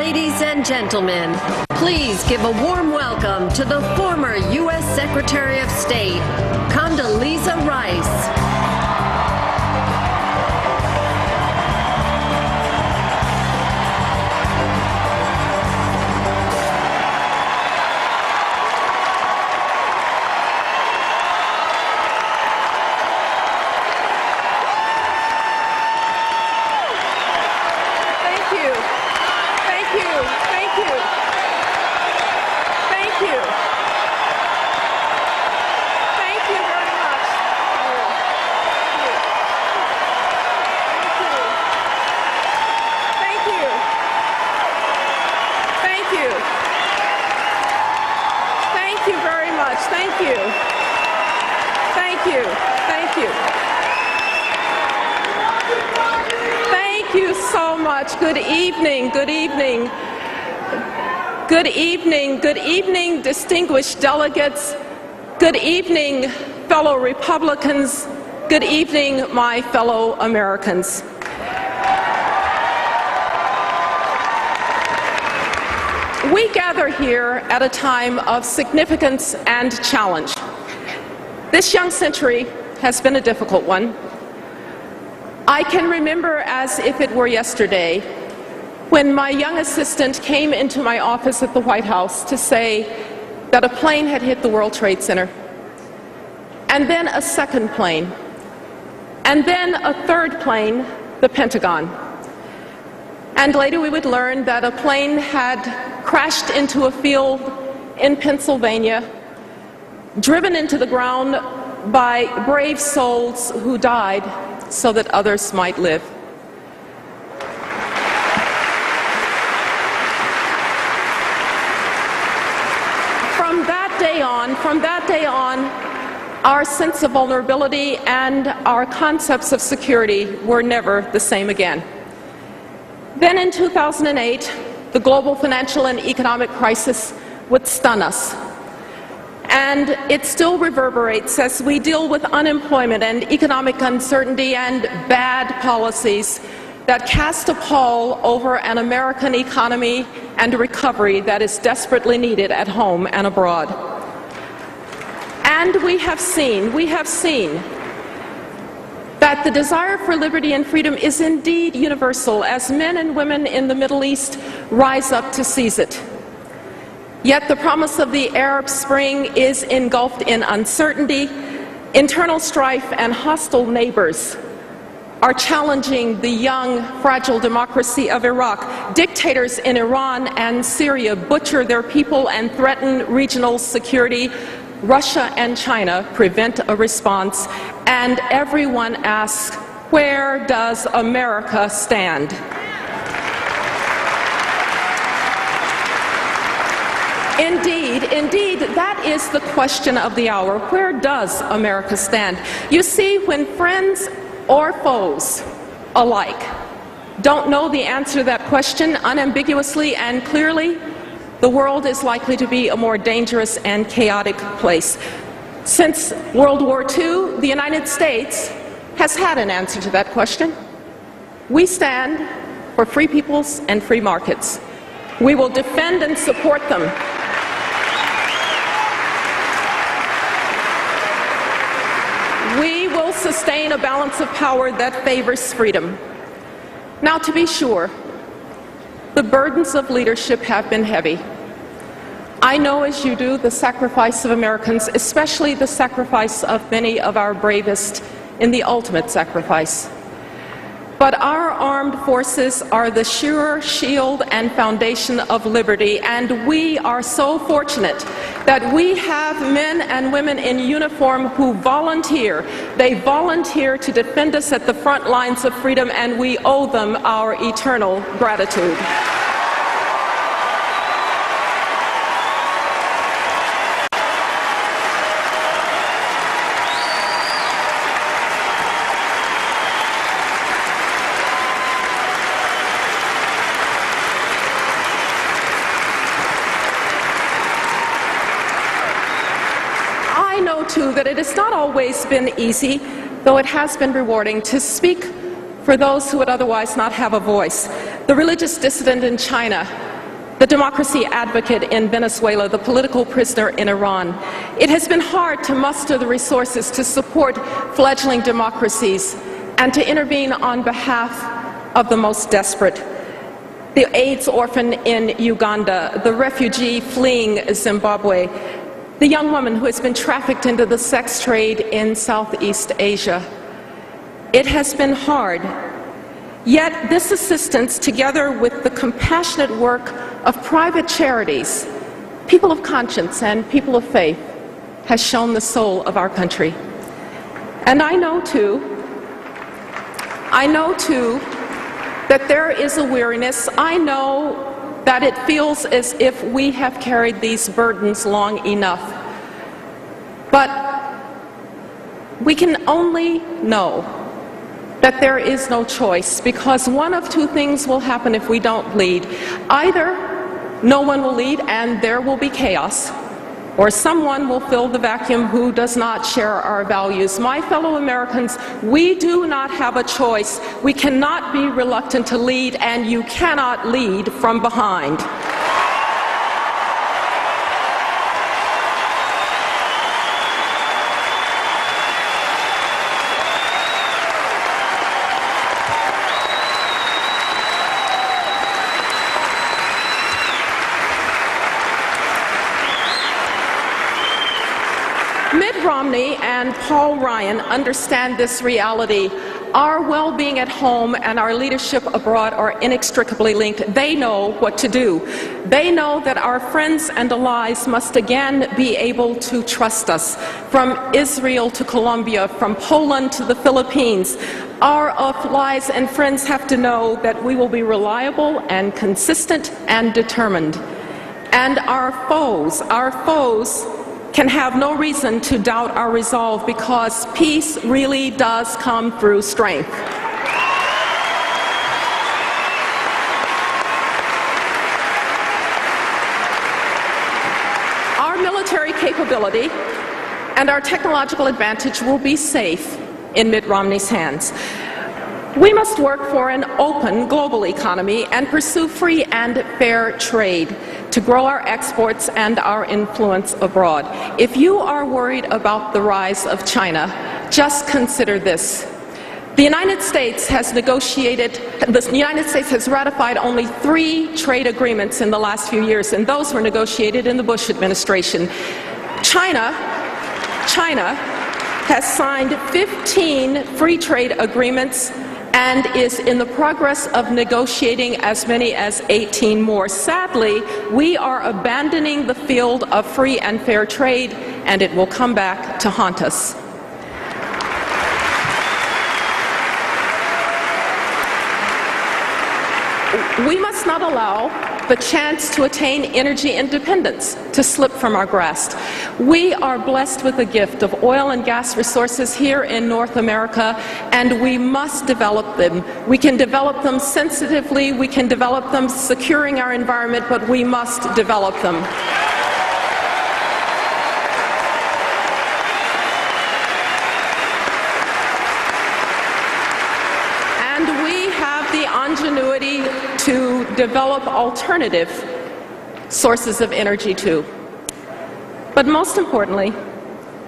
Ladies and gentlemen, please give a warm welcome to the former U.S. Secretary of State, Condoleezza Rice. Thank you so much. Good evening, good evening. Good evening, good evening, distinguished delegates. Good evening, fellow Republicans. Good evening, my fellow Americans. We gather here at a time of significance and challenge. This young century has been a difficult one. I can remember as if it were yesterday when my young assistant came into my office at the White House to say that a plane had hit the World Trade Center, and then a second plane, and then a third plane, the Pentagon. And later we would learn that a plane had crashed into a field in Pennsylvania, driven into the ground by brave souls who died so that others might live. From that day on, our sense of vulnerability and our concepts of security were never the same again. Then in 2008, the global financial and economic crisis would stun us. And it still reverberates as we deal with unemployment and economic uncertainty and bad policies that cast a pall over an American economy and recovery that is desperately needed at home and abroad. And we have seen that the desire for liberty and freedom is indeed universal as men and women in the Middle East rise up to seize it. Yet the promise of the Arab Spring is engulfed in uncertainty. Internal strife and hostile neighbors are challenging the young, fragile democracy of Iraq. Dictators in Iran and Syria butcher their people and threaten regional security. Russia and China prevent a response. And everyone asks, where does America stand? Indeed, that is the question of the hour. Where does America stand? You see, when friends or foes alike don't know the answer to that question unambiguously and clearly, the world is likely to be a more dangerous and chaotic place. Since World War II, the United States has had an answer to that question. We stand for free peoples and free markets. We will defend and support them. We will sustain a balance of power that favors freedom. Now, to be sure, the burdens of leadership have been heavy. I know, as you do, the sacrifice of Americans, especially the sacrifice of many of our bravest in the ultimate sacrifice. But our armed forces are the sure shield and foundation of liberty, and we are so fortunate that we have men and women in uniform who volunteer. They volunteer to defend us at the front lines of freedom, and we owe them our eternal gratitude. Too, that it has not always been easy, though it has been rewarding, to speak for those who would otherwise not have a voice. The religious dissident in China the democracy advocate in Venezuela, the political prisoner in Iran. It has been hard to muster the resources to support fledgling democracies and to intervene on behalf of the most desperate. The AIDS orphan in Uganda, the refugee fleeing Zimbabwe, the young woman who has been trafficked into the sex trade in Southeast Asia. It has been hard. Yet this assistance, together with the compassionate work of private charities, people of conscience and people of faith, has shown the soul of our country. And I know too that there is a weariness. I know that it feels as if we have carried these burdens long enough. But we can only know that there is no choice, because one of two things will happen if we don't lead. Either no one will lead and there will be chaos, or someone will fill the vacuum who does not share our values. My fellow Americans, we do not have a choice. We cannot be reluctant to lead, and you cannot lead from behind. Mitt Romney and Paul Ryan understand this reality. Our well-being at home and our leadership abroad are inextricably linked. They know what to do. They know that our friends and allies must again be able to trust us. From Israel to Colombia, from Poland to the Philippines, our allies and friends have to know that we will be reliable and consistent and determined. And our foes can have no reason to doubt our resolve, because peace really does come through strength. Our military capability and our technological advantage will be safe in Mitt Romney's hands. We must work for an open global economy and pursue free and fair trade to grow our exports and our influence abroad. If you are worried about the rise of China, just consider this. The United States has ratified only 3 trade agreements in the last few years, and those were negotiated in the Bush administration. China has signed 15 free trade agreements and is in the progress of negotiating as many as 18 more. Sadly, we are abandoning the field of free and fair trade, and it will come back to haunt us. We must not allow the chance to attain energy independence to slip from our grasp. We are blessed with the gift of oil and gas resources here in North America, and we must develop them. We can develop them sensitively, we can develop them securing our environment, but we must develop them. And we have the ingenuity to develop alternative sources of energy too. But most importantly,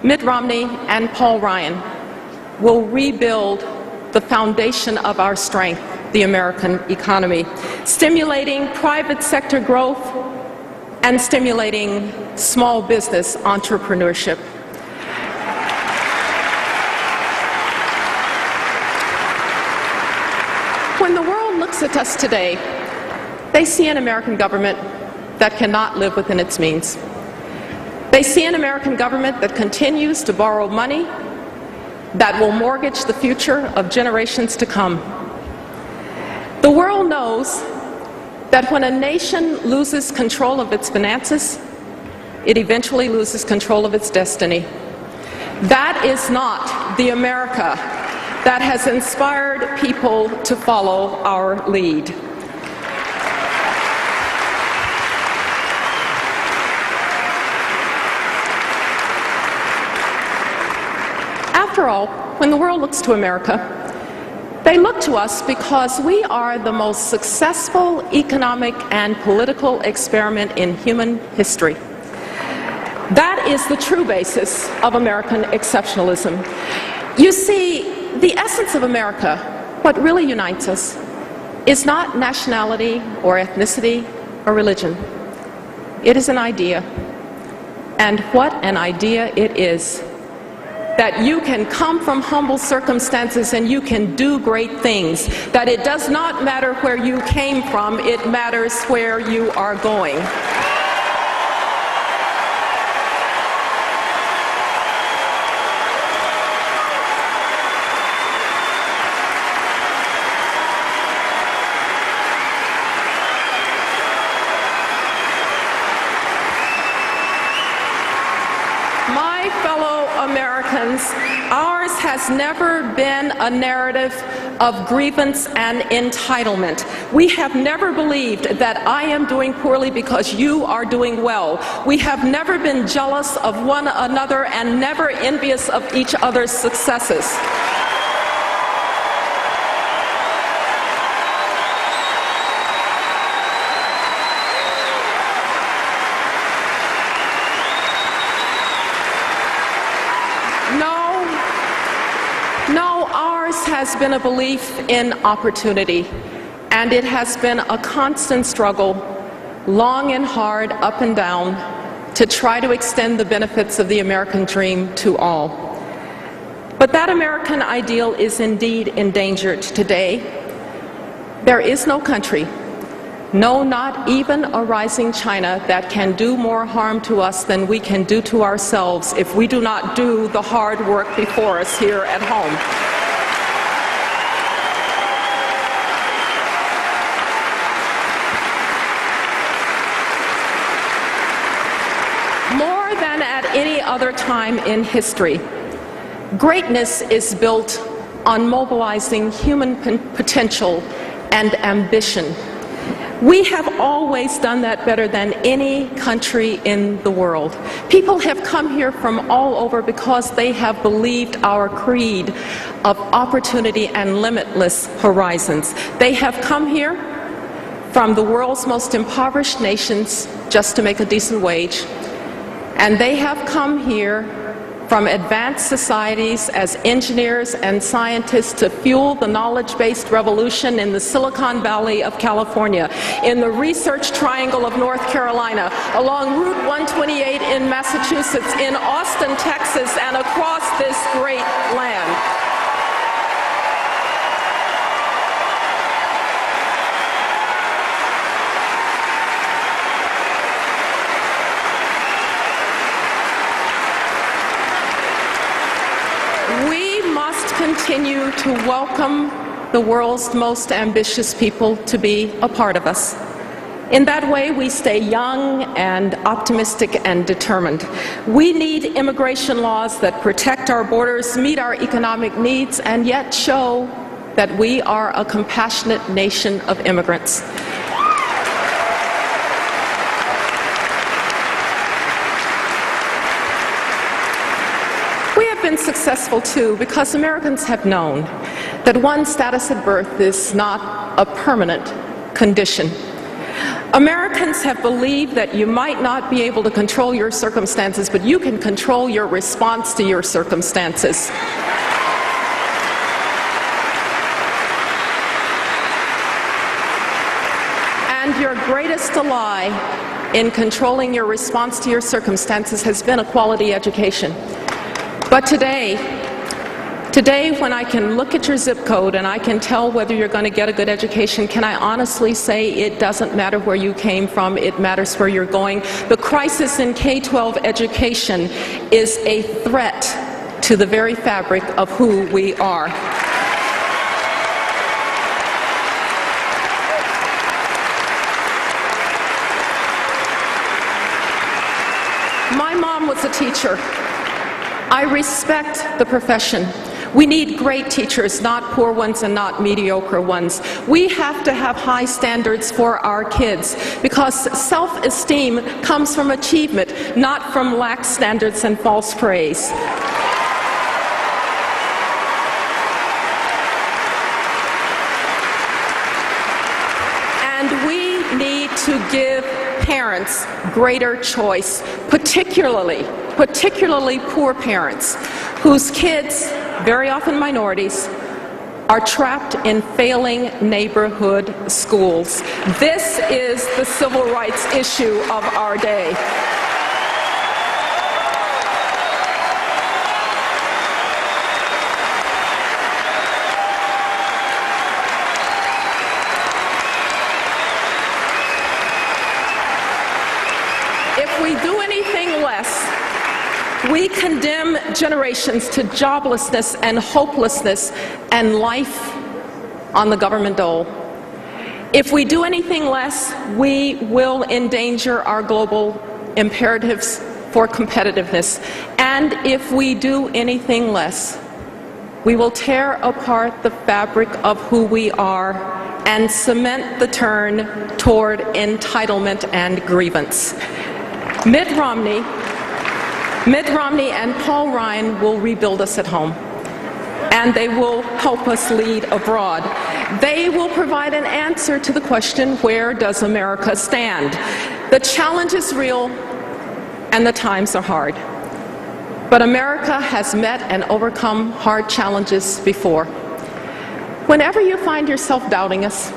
Mitt Romney and Paul Ryan will rebuild the foundation of our strength, the American economy, stimulating private sector growth and stimulating small business entrepreneurship. When the world looks at us today, they see an American government that cannot live within its means. They see an American government that continues to borrow money that will mortgage the future of generations to come. The world knows that when a nation loses control of its finances, it eventually loses control of its destiny. That is not the America that has inspired people to follow our lead. After all, when the world looks to America, They look to us because we are the most successful economic and political experiment in human history. That is the true basis of American exceptionalism. You see, the essence of America, what really unites us, is not nationality or ethnicity or religion. It is an idea. And what an idea it is. That you can come from humble circumstances and you can do great things. That it does not matter where you came from, it matters where you are going. My fellow Americans, ours has never been a narrative of grievance and entitlement. We have never believed that I am doing poorly because you are doing well. We have never been jealous of one another and never envious of each other's successes. No, ours has been a belief in opportunity, and it has been a constant struggle, long and hard, up and down, to try to extend the benefits of the American dream to all. But that American ideal is indeed endangered today. There is no country, no, not even a rising China, that can do more harm to us than we can do to ourselves if we do not do the hard work before us here at home. More than at any other time in history, greatness is built on mobilizing human potential and ambition. We have always done that better than any country in the world. People have come here from all over because they have believed our creed of opportunity and limitless horizons. They have come here from the world's most impoverished nations just to make a decent wage. And they have come here from advanced societies as engineers and scientists to fuel the knowledge-based revolution in the Silicon Valley of California, in the Research Triangle of North Carolina, along Route 128 in Massachusetts, in Austin, Texas, and across this great land. We must continue to welcome the world's most ambitious people to be a part of us. In that way, we stay young and optimistic and determined. We need immigration laws that protect our borders, meet our economic needs, and yet show that we are a compassionate nation of immigrants. We have been successful too because Americans have known that one status at birth is not a permanent condition. Americans have believed that you might not be able to control your circumstances, but you can control your response to your circumstances. And your greatest ally in controlling your response to your circumstances has been a quality education. But today, when I can look at your zip code and I can tell whether you're going to get a good education, can I honestly say it doesn't matter where you came from, it matters where you're going? The crisis in K-12 education is a threat to the very fabric of who we are. My mom was a teacher. I respect the profession. We need great teachers, not poor ones and not mediocre ones. We have to have high standards for our kids because self-esteem comes from achievement, not from lax standards and false praise. give parents greater choice, particularly poor parents whose kids, very often minorities, are trapped in failing neighborhood schools. This is the civil rights issue of our day. If we do anything less, we condemn generations to joblessness and hopelessness and life on the government dole. If we do anything less, we will endanger our global imperatives for competitiveness. And if we do anything less, we will tear apart the fabric of who we are and cement the turn toward entitlement and grievance. Mitt Romney and Paul Ryan will rebuild us at home, and they will help us lead abroad. They will provide an answer to the question, where does America stand? The challenge is real, and the times are hard. But America has met and overcome hard challenges before. Whenever you find yourself doubting us,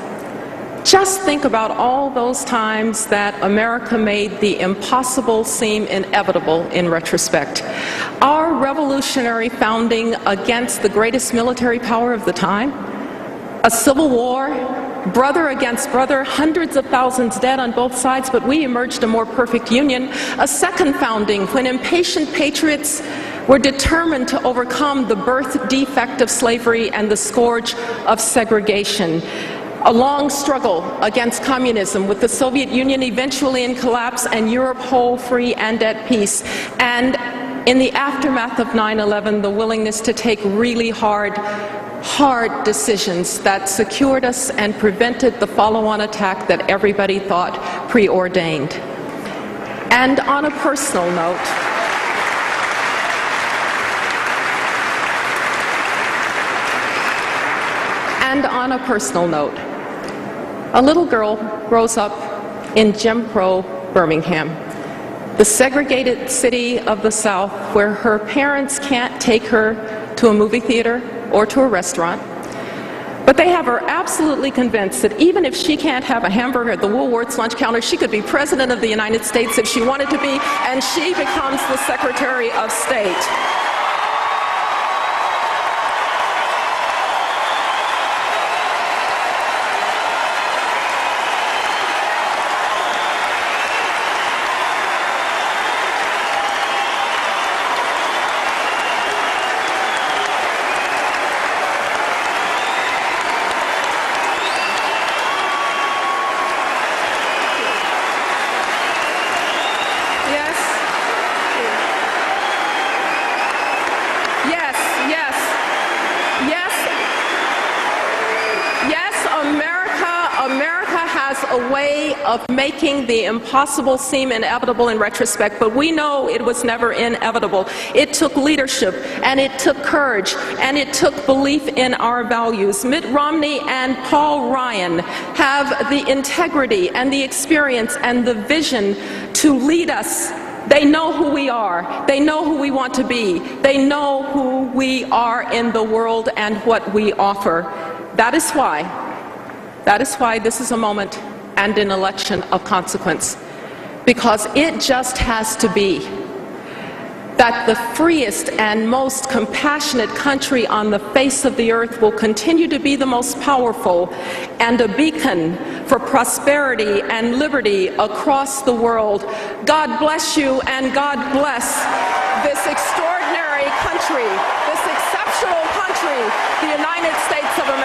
just think about all those times that America made the impossible seem inevitable in retrospect. Our revolutionary founding against the greatest military power of the time, a civil war, brother against brother, hundreds of thousands dead on both sides, but we emerged a more perfect union. A second founding when impatient patriots were determined to overcome the birth defect of slavery and the scourge of segregation. A long struggle against communism, with the Soviet Union eventually in collapse and Europe whole, free, and at peace. And in the aftermath of 9/11, the willingness to take really hard decisions that secured us and prevented the follow-on attack that everybody thought preordained. And on a personal note, a little girl grows up in Jim Crow Birmingham, the segregated city of the South, where her parents can't take her to a movie theater or to a restaurant. But they have her absolutely convinced that even if she can't have a hamburger at the Woolworth's lunch counter, she could be President of the United States if she wanted to be, and she becomes the Secretary of State. A way of making the impossible seem inevitable in retrospect, but we know it was never inevitable. It took leadership, and it took courage, and it took belief in our values. Mitt Romney and Paul Ryan have the integrity and the experience and the vision to lead us. They know who we are. They know who we want to be. They know who we are in the world and what we offer. That is why this is a moment and an election of consequence, because it just has to be that the freest and most compassionate country on the face of the earth will continue to be the most powerful and a beacon for prosperity and liberty across the world. God bless you, and God bless this extraordinary country, this exceptional country, the United States of America.